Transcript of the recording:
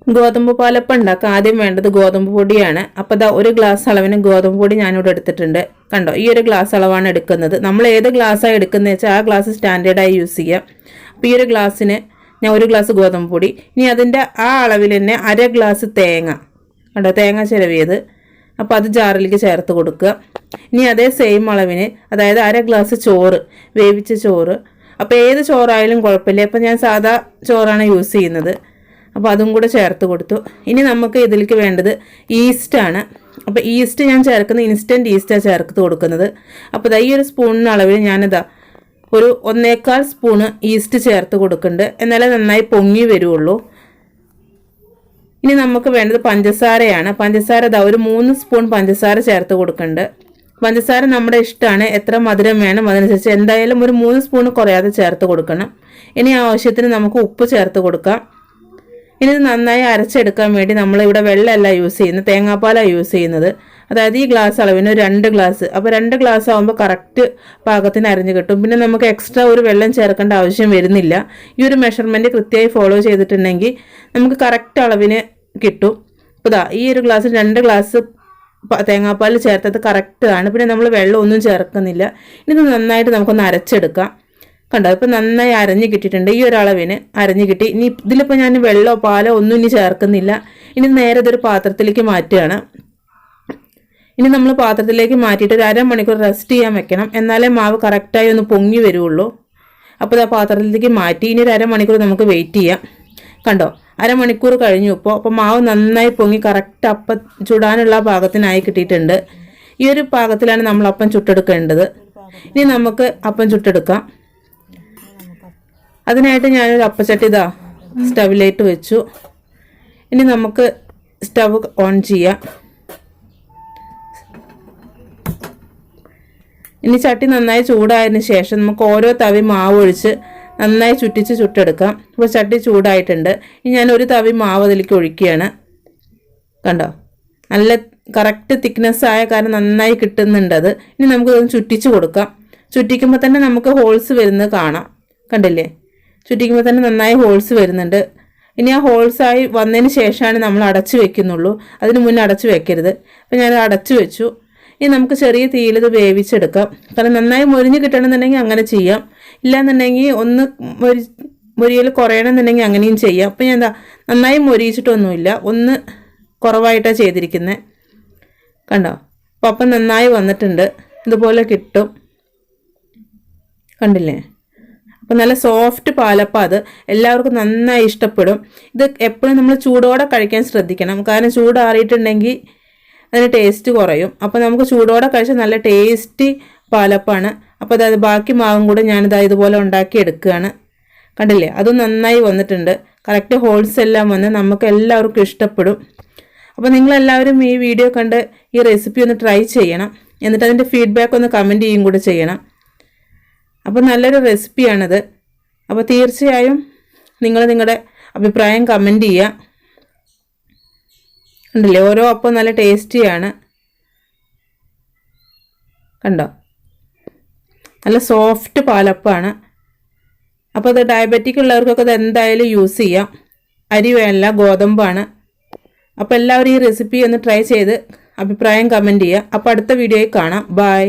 ഗോതമ്പ് പാലപ്പം ഉണ്ടാക്കാൻ ആദ്യം വേണ്ടത് ഗോതമ്പ് പൊടിയാണ്. അപ്പോൾ ദാ 1 ഗ്ലാസ് അളവിന് ഗോതമ്പ് പൊടി ഞാനിവിടെ എടുത്തിട്ടുണ്ട്. കണ്ടോ, ഈ ഒരു ഗ്ലാസ് അളവാണ് എടുക്കുന്നത്. നമ്മൾ ഏത് ഗ്ലാസ്സാണ് എടുക്കുന്നത് വെച്ചാൽ ആ ഗ്ലാസ് സ്റ്റാൻഡേർഡായി യൂസ് ചെയ്യാം. അപ്പോൾ ഈ ഒരു ഗ്ലാസ്സിന് ഞാൻ 1 ഗ്ലാസ് ഗോതമ്പ് പൊടി, ഇനി അതിൻ്റെ ആ അളവിൽ തന്നെ 1/2 ഗ്ലാസ് തേങ്ങ, കണ്ടോ തേങ്ങ ചിരവിയത്, അപ്പോൾ അത് ജാറിലേക്ക് ചേർത്ത് കൊടുക്കുക. ഇനി അതേ സെയിം അളവിന്, അതായത് 1/2 ഗ്ലാസ് ചോറ്, വേവിച്ച ചോറ്. അപ്പോൾ ഏത് ചോറായാലും കുഴപ്പമില്ല. അപ്പോൾ ഞാൻ സാധാ ചോറാണ് യൂസ് ചെയ്യുന്നത്. അപ്പോൾ അതും കൂടെ ചേർത്ത് കൊടുത്തു. ഇനി നമുക്ക് ഇതിലേക്ക് വേണ്ടത് ഈസ്റ്റാണ്. അപ്പോൾ ഈസ്റ്റ് ഞാൻ ചേർക്കുന്നത് ഇൻസ്റ്റൻറ്റ് ഈസ്റ്റാണ് ചേർത്ത് കൊടുക്കുന്നത്. അപ്പോൾ ഈ ഒരു സ്പൂണിന് അളവിൽ ഞാനിതാ ഒരു 1/4 സ്പൂണ് ഈസ്റ്റ് ചേർത്ത് കൊടുക്കുന്നുണ്ട്. എന്നാലേ നന്നായി പൊങ്ങി വരുള്ളൂ. ഇനി നമുക്ക് വേണ്ടത് പഞ്ചസാരയാണ്. പഞ്ചസാര ഇതാ ഒരു 3 സ്പൂൺ പഞ്ചസാര ചേർത്ത് കൊടുക്കുന്നുണ്ട്. പഞ്ചസാര നമ്മുടെ ഇഷ്ടമാണ്, എത്ര മധുരം വേണം അതനുസരിച്ച്. എന്തായാലും ഒരു 3 സ്പൂൺ കുറയാതെ ചേർത്ത് കൊടുക്കണം. ഇനി ആവശ്യത്തിന് നമുക്ക് ഉപ്പ് ചേർത്ത് കൊടുക്കാം. ഇനി ഇത് നന്നായി അരച്ചെടുക്കാൻ വേണ്ടി നമ്മളിവിടെ വെള്ളമല്ല യൂസ് ചെയ്യുന്നത്, തേങ്ങാപ്പാലാണ് യൂസ് ചെയ്യുന്നത്. അതായത് ഈ ഗ്ലാസ് അളവിന് 2 ഗ്ലാസ്. അപ്പോൾ 2 ഗ്ലാസ് ആകുമ്പോൾ കറക്റ്റ് പാകത്തിന് അരിഞ്ഞ് കിട്ടും. പിന്നെ നമുക്ക് എക്സ്ട്രാ ഒരു വെള്ളം ചേർക്കേണ്ട ആവശ്യം വരുന്നില്ല. ഈ ഒരു മെഷർമെൻറ്റ് കൃത്യമായി ഫോളോ ചെയ്തിട്ടുണ്ടെങ്കിൽ നമുക്ക് കറക്റ്റ് അളവിന് കിട്ടും. അപ്പോൾ ഇതാ ഈ ഒരു ഗ്ലാസ്സിൽ 2 ഗ്ലാസ് തേങ്ങാപ്പാൽ ചേർത്തത് കറക്റ്റ് ആണ്. പിന്നെ നമ്മൾ വെള്ളം ഒന്നും ചേർക്കുന്നില്ല. ഇത് നന്നായിട്ട് നമുക്കൊന്ന് അരച്ചെടുക്കാം. കണ്ടോ, ഇപ്പോൾ നന്നായി അരഞ്ഞ് കിട്ടിയിട്ടുണ്ട്. ഈ ഒരു അളവിന് അരഞ്ഞ് കിട്ടി. ഇനി ഇതിലിപ്പോൾ ഞാൻ വെള്ളമോ പാലോ ഒന്നും ഇനി ചേർക്കുന്നില്ല. ഇനി നേരെ ഇതൊരു പാത്രത്തിലേക്ക് മാറ്റുകയാണ്. ഇനി നമ്മൾ പാത്രത്തിലേക്ക് മാറ്റിയിട്ട് ഒരു 1/2 മണിക്കൂർ റെസ്റ്റ് ചെയ്യാൻ വെക്കണം. എന്നാലേ മാവ് കറക്റ്റായി ഒന്ന് പൊങ്ങി വരുള്ളൂ. അപ്പോൾ ആ പാത്രത്തിലേക്ക് മാറ്റി ഇനി ഒരു 1/2 മണിക്കൂർ നമുക്ക് വെയിറ്റ് ചെയ്യാം. കണ്ടോ, 1/2 മണിക്കൂർ കഴിഞ്ഞു. അപ്പോൾ മാവ് നന്നായി പൊങ്ങി കറക്റ്റ് അപ്പം ചുടാനുള്ള പാകത്തിനായി കിട്ടിയിട്ടുണ്ട്. ഈ ഒരു പാകത്തിലാണ് നമ്മൾ അപ്പം ചുട്ടെടുക്കേണ്ടത്. ഇനി നമുക്ക് അപ്പം ചുട്ടെടുക്കാം. അതിനായിട്ട് ഞാനൊരു അപ്പച്ചട്ടി ഇതാ സ്റ്റവിലേക്ക് വെച്ചു. ഇനി നമുക്ക് സ്റ്റവ് ഓൺ ചെയ്യാം. ഇനി ചട്ടി നന്നായി ചൂടായതിന് ശേഷം നമുക്ക് ഓരോ തവി മാവ് ഒഴിച്ച് നന്നായി ചുറ്റിച്ച് ചുട്ടെടുക്കാം. ഇപ്പോൾ ചട്ടി ചൂടായിട്ടുണ്ട്. ഇനി ഞാൻ ഒരു തവി മാവ് അതിലേക്ക് ഒഴിക്കുകയാണ്. കണ്ടോ, നല്ല കറക്റ്റ് തിക്നെസ് ആയ കാരണം നന്നായി കിട്ടുന്നുണ്ട് അത്. ഇനി നമുക്കതൊന്ന് ചുറ്റിച്ച് കൊടുക്കാം. ചുറ്റിക്കുമ്പോൾ തന്നെ നമുക്ക് ഹോൾസ് വരുന്നത് കാണാം. കണ്ടില്ലേ, ചുറ്റിക്കുമ്പോൾ തന്നെ നന്നായി ഹോൾസ് വരുന്നുണ്ട്. ഇനി ആ ഹോൾസായി വന്നതിന് ശേഷമാണ് നമ്മൾ അടച്ചു വെക്കുന്നുള്ളൂ. അതിന് മുന്നേ അടച്ചു വെക്കരുത്. അപ്പോൾ ഞാനത് അടച്ചു വെച്ചു. ഇനി നമുക്ക് ചെറിയ തീയിൽ ഇത് വേവിച്ചെടുക്കാം. കാരണം നന്നായി മൊരിഞ്ഞ് കിട്ടണമെന്നുണ്ടെങ്കിൽ അങ്ങനെ ചെയ്യാം. ഇല്ലാന്നുണ്ടെങ്കിൽ ഒന്ന് മൊരിയൽ കുറയണമെന്നുണ്ടെങ്കിൽ അങ്ങനെയും ചെയ്യാം. അപ്പോൾ ഞാൻ എന്താ നന്നായി മൊരിയിച്ചിട്ടൊന്നുമില്ല, ഒന്ന് കുറവായിട്ടാണ് ചെയ്തിരിക്കുന്നത്. കണ്ടോ, അപ്പോൾ അപ്പം നന്നായി വന്നിട്ടുണ്ട്. ഇതുപോലെ കിട്ടും. കണ്ടില്ലേ, അപ്പോൾ നല്ല സോഫ്റ്റ് പാലപ്പം. അത് എല്ലാവർക്കും നന്നായി ഇഷ്ടപ്പെടും. ഇത് എപ്പോഴും നമ്മൾ ചൂടോടെ കഴിക്കാൻ ശ്രദ്ധിക്കണം. കാരണം ചൂടാറിയിട്ടുണ്ടെങ്കിൽ അതിന് ടേസ്റ്റ് കുറയും. അപ്പോൾ നമുക്ക് ചൂടോടെ കഴിച്ചാൽ നല്ല ടേസ്റ്റി പാലപ്പമാണ്. അപ്പോൾ അതായത് ബാക്കി മാവും കൂടെ ഞാനിതാ ഇതുപോലെ ഉണ്ടാക്കി എടുക്കുകയാണ്. കണ്ടില്ലേ, അതും നന്നായി വന്നിട്ടുണ്ട്. കറക്റ്റ് ഹോൾസ് എല്ലാം വന്ന് നമുക്ക് എല്ലാവർക്കും ഇഷ്ടപ്പെടും. അപ്പോൾ നിങ്ങളെല്ലാവരും ഈ വീഡിയോ കണ്ട് ഈ റെസിപ്പി ഒന്ന് ട്രൈ ചെയ്യണം. എന്നിട്ട് അതിൻ്റെ ഫീഡ്ബാക്ക് ഒന്ന് കമൻറ്റ് ചെയ്യും കൂടെ ചെയ്യണം. അപ്പോൾ നല്ലൊരു റെസിപ്പിയാണിത്. അപ്പോൾ തീർച്ചയായും നിങ്ങൾ നിങ്ങളുടെ അഭിപ്രായം കമൻറ്റ് ചെയ്യുക. കണ്ടില്ലേ, ഓരോ അപ്പം നല്ല ടേസ്റ്റിയാണ്. കണ്ടോ, നല്ല സോഫ്റ്റ് പാലപ്പമാണ്. അപ്പോൾ അത് ഡയബറ്റിക് ഉള്ളവർക്കൊക്കെ അത് എന്തായാലും യൂസ് ചെയ്യാം. അരി വേണ്ട, ഗോതമ്പാണ്. അപ്പോൾ എല്ലാവരും ഈ റെസിപ്പി ഒന്ന് ട്രൈ ചെയ്ത് അഭിപ്രായം കമൻറ്റ് ചെയ്യുക. അപ്പോൾ അടുത്ത വീഡിയോയിൽ കാണാം. ബൈ.